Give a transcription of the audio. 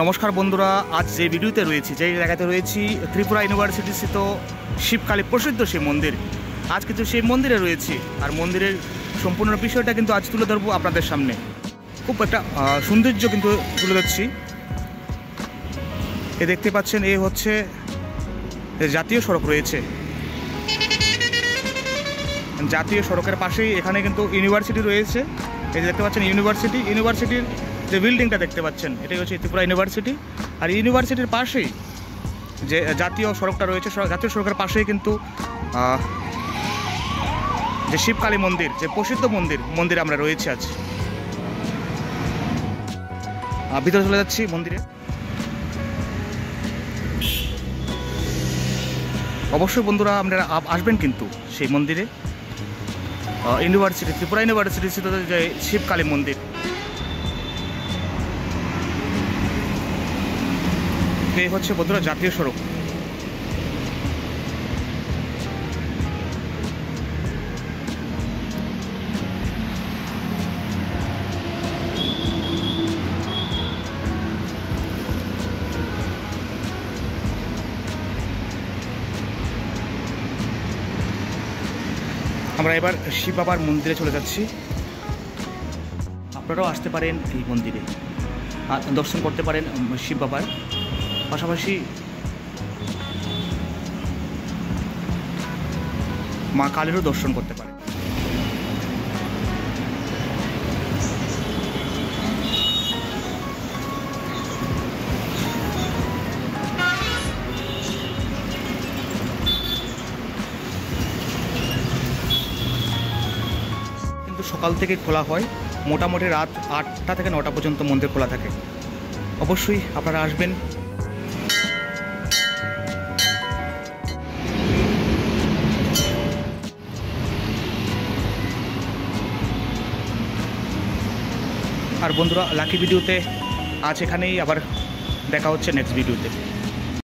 নমস্কার বন্ধুরা, আজ যে ভিডিওতে রয়েছি, যে জায়গাতে রয়েছি ত্রিপুরা ইউনিভার্সিটি স্থিত শিবকালী প্রসিদ্ধ সেই মন্দির। আজ কিন্তু সেই মন্দিরে রয়েছি, আর মন্দিরের সম্পূর্ণ বিষয়টা কিন্তু আজ তুলে ধরবো আপনাদের সামনে। খুব একটা সৌন্দর্য কিন্তু তুলে ধরছি। এ দেখতে পাচ্ছেন, এ হচ্ছে জাতীয় সড়ক রয়েছে। জাতীয় সড়কের পাশেই এখানে কিন্তু ইউনিভার্সিটি রয়েছে। এই যে দেখতে পাচ্ছেন ইউনিভার্সিটির যে বিল্ডিংটা দেখতে পাচ্ছেন, এটাই হচ্ছে ত্রিপুরা ইউনিভার্সিটি। আর ইউনিভার্সিটির পাশেই যে জাতীয় সড়কটা রয়েছে, জাতীয় সড়কের পাশেই কিন্তু যে শিবকালী মন্দির, যে প্রসিদ্ধ মন্দিরে আমরা রয়েছি আজ। ভিতরে চলে যাচ্ছি মন্দিরে। অবশ্যই বন্ধুরা আপনারা আসবেন কিন্তু সেই মন্দিরে, ইউনিভার্সিটি, ত্রিপুরা ইউনিভার্সিটি স্থিত যে শিবকালী মন্দির। এই হচ্ছে বন্ধুরা জাতীয় সড়ক। আমরা এবার শিব বাবার মন্দিরে চলে যাচ্ছি। আপনারাও আসতে পারেন এই মন্দিরে, দর্শন করতে পারেন শিব বাবার, পাশাপাশি মা কালীরও দর্শন করতে পারেন। কিন্তু সকাল থেকে খোলা হয়, মোটামুটি রাত 8টা থেকে 9টা পর্যন্ত মন্দির খোলা থাকে। অবশ্যই আপনারা আসবেন। আর বন্ধুরা, লাকি ভিডিওতে আজ এখানেই, আবার দেখা হচ্ছে নেক্সট ভিডিওতে।